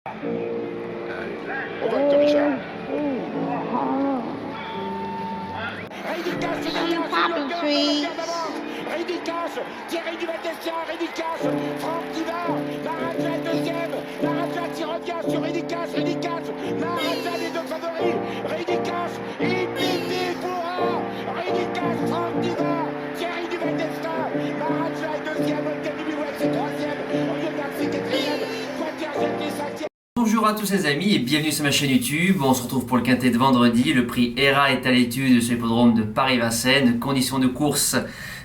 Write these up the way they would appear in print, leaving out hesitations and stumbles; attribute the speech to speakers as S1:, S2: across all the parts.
S1: On vote Richard.
S2: How you poppin', trees?
S1: Rédicas, Thierry Duval-Destia, Rédicas, Franck Diva, Maraja est deuxième, Maraja qui revient sur Rédicas, Maraja les deux favoris, Rédicas, Ipipi Boura, Rédicas, Franck Diva, Thierry Duval-Destia, Maraja est deuxième, Olteni Biwet c'est troisième, Oyonnax c'est quatrième, Quaterjet est cinquième.
S3: Bonjour à tous les amis et bienvenue sur ma chaîne YouTube. On se retrouve pour le quintet de vendredi. Le prix ERA est à l'étude sur l'hippodrome de Paris-Vincennes. Conditions de course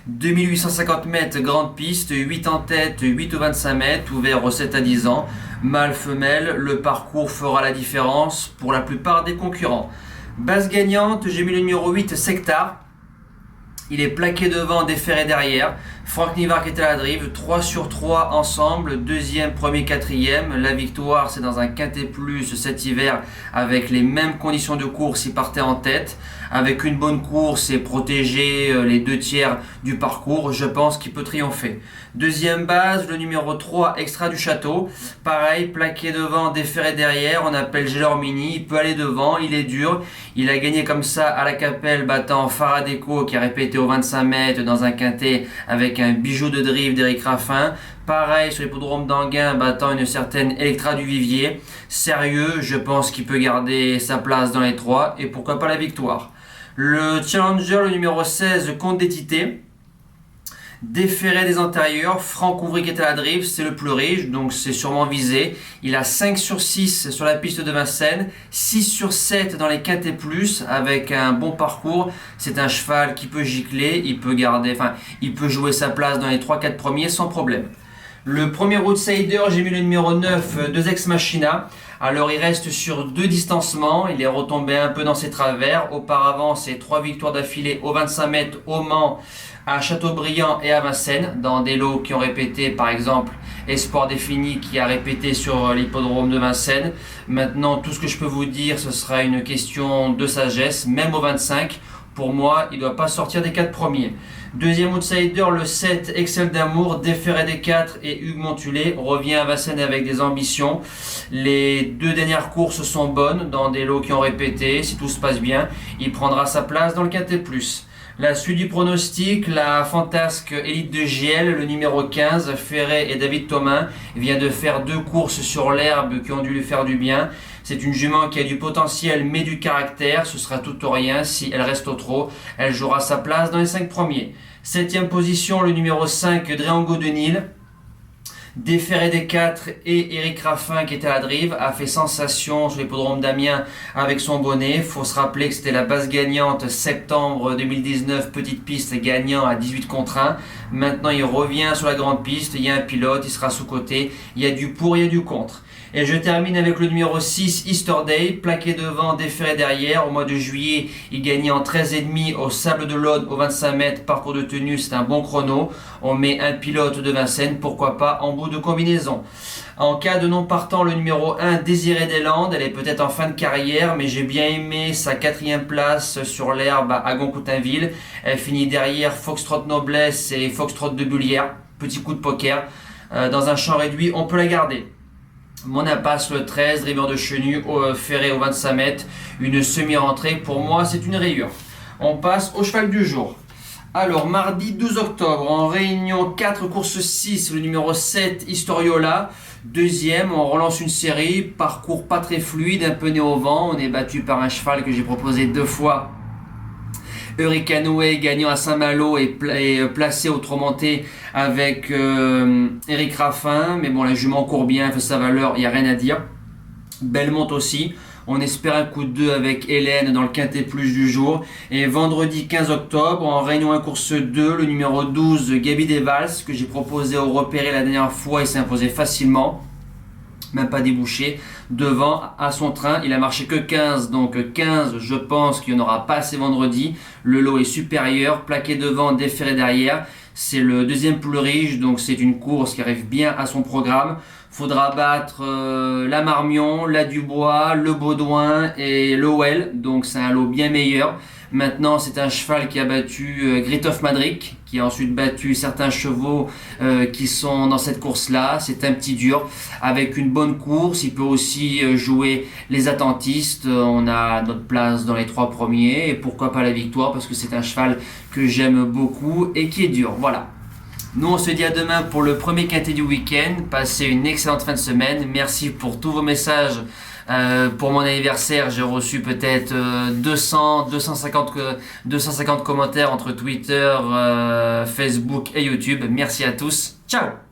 S3: 2850 mètres, grande piste, 8 en tête, 8 ou 25 mètres, ouvert aux 7 à 10 ans. Mâle, femelle, le parcours fera la différence pour la plupart des concurrents. Base gagnante, j'ai mis le numéro 8, Sectar. Il est plaqué devant, déferré derrière. Franck Nivard qui est à la drive, 3 sur 3 ensemble, deuxième, premier, quatrième. La victoire, c'est dans un quintet plus cet hiver avec les mêmes conditions de course. Il partait en tête avec une bonne course et protéger les 2/3 du parcours. Je pense qu'il peut triompher. Deuxième base, le numéro 3, Extra du Château. Pareil, plaqué devant, déferré derrière. On appelle Gelor Mini. Il peut aller devant, il est dur. Il a gagné comme ça à la Capelle, battant Faradeco qui a répété au 25 mètres dans un quintet avec un bijou de drive d'Éric Raffin. Pareil sur l'hippodrome d'Anguin, battant une certaine Electra du Vivier. Sérieux, je pense qu'il peut garder sa place dans les 3 et pourquoi pas la victoire. Le challenger, le numéro 16, Comte des Tités. Déferré des antérieurs, Franck Ouvry qui est à la drive, c'est le plus riche, donc c'est sûrement visé. Il a 5 sur 6 sur la piste de Vincennes, 6 sur 7 dans les quintets plus, avec un bon parcours. C'est un cheval qui peut gicler, il peut jouer sa place dans les 3-4 premiers sans problème. Le premier outsider, j'ai mis le numéro 9, Deux Ex Machina. Alors il reste sur 2 distancements, il est retombé un peu dans ses travers. Auparavant, c'est 3 victoires d'affilée au 25 mètres au Mans, à Châteaubriand et à Vincennes, dans des lots qui ont répété, par exemple Espoir Défini qui a répété sur l'hippodrome de Vincennes. Maintenant, tout ce que je peux vous dire, ce sera une question de sagesse, même au 25. Pour moi, il ne doit pas sortir des 4 premiers. Deuxième outsider, le 7, Excel d'Amour, déferré des 4 et Hugues Montulé revient à Vincennes avec des ambitions. Les 2 dernières courses sont bonnes dans des lots qui ont répété. Si tout se passe bien, il prendra sa place dans le quintet plus. La suite du pronostic, la fantasque élite de GL, le numéro 15, Ferré et David Thomas, vient de faire 2 courses sur l'herbe qui ont dû lui faire du bien. C'est une jument qui a du potentiel mais du caractère, ce sera tout ou rien. Si elle reste au trot, elle jouera sa place dans les 5 premiers. 7ème position, le numéro 5, Dréango de Nil. Déferré des 4 et Éric Raffin qui était à la drive a fait sensation sur l'hippodrome d'Amiens avec son bonnet. Faut se rappeler que c'était la base gagnante septembre 2019, petite piste gagnant à 18 contre 1. Maintenant il revient sur la grande piste, il y a un pilote, il sera sous-coté, il y a du pour, il y a du contre. Et je termine avec le numéro 6, Easter Day, plaqué devant, déferré derrière. Au mois de juillet, il gagnait en 13,5 au Sable de l'Aude au 25 mètres. Parcours de tenue, c'est un bon chrono. On met un pilote de Vincennes, pourquoi pas en bout de combinaison. En cas de non partant, le numéro 1, Désiré des Landes. Elle est peut-être en fin de carrière, mais j'ai bien aimé sa 4e place sur l'herbe à Goncoutainville. Elle finit derrière Foxtrot Noblesse et Foxtrot de Bullière. Petit coup de poker. Dans un champ réduit, on peut la garder. Mon impasse le 13, Driver de Chenu, Ferré au 25 mètres, une semi-rentrée, pour moi c'est une rayure. On passe au cheval du jour. Alors mardi 12 octobre, en réunion 4 course 6, le numéro 7, Historiola. Deuxième, on relance une série, parcours pas très fluide, un peu né au vent, on est battu par un cheval que j'ai proposé 2 fois. Hurricaneway gagnant à Saint-Malo et placé au Tromonté avec Éric Raffin. Mais bon, la jument court bien, fait sa valeur, il n'y a rien à dire. Belmont aussi. On espère un coup de 2 avec Hélène dans le quintet plus du jour. Et vendredi 15 octobre, en réunion 1 course 2, le numéro 12, Gabi Desvals, que j'ai proposé au repéré la dernière fois, il s'est imposé facilement. Même pas débouché, devant à son train, il a marché que 15, donc 15 je pense qu'il n'y en aura pas assez vendredi. Le lot est supérieur, plaqué devant, déferré derrière, c'est le deuxième plus riche, donc c'est une course qui arrive bien à son programme. Faudra battre la Marmion, la Dubois, le Baudouin et l'Owell, donc c'est un lot bien meilleur. Maintenant, c'est un cheval qui a battu Grithoff Madric, qui a ensuite battu certains chevaux qui sont dans cette course-là. C'est un petit dur avec une bonne course. Il peut aussi jouer les attentistes. On a notre place dans les 3 premiers et pourquoi pas la victoire parce que c'est un cheval que j'aime beaucoup et qui est dur. Voilà. Nous, on se dit à demain pour le premier quintet du week-end. Passez une excellente fin de semaine. Merci pour tous vos messages. Pour mon anniversaire, j'ai reçu peut-être 250 commentaires entre Twitter, Facebook et YouTube. Merci à tous. Ciao!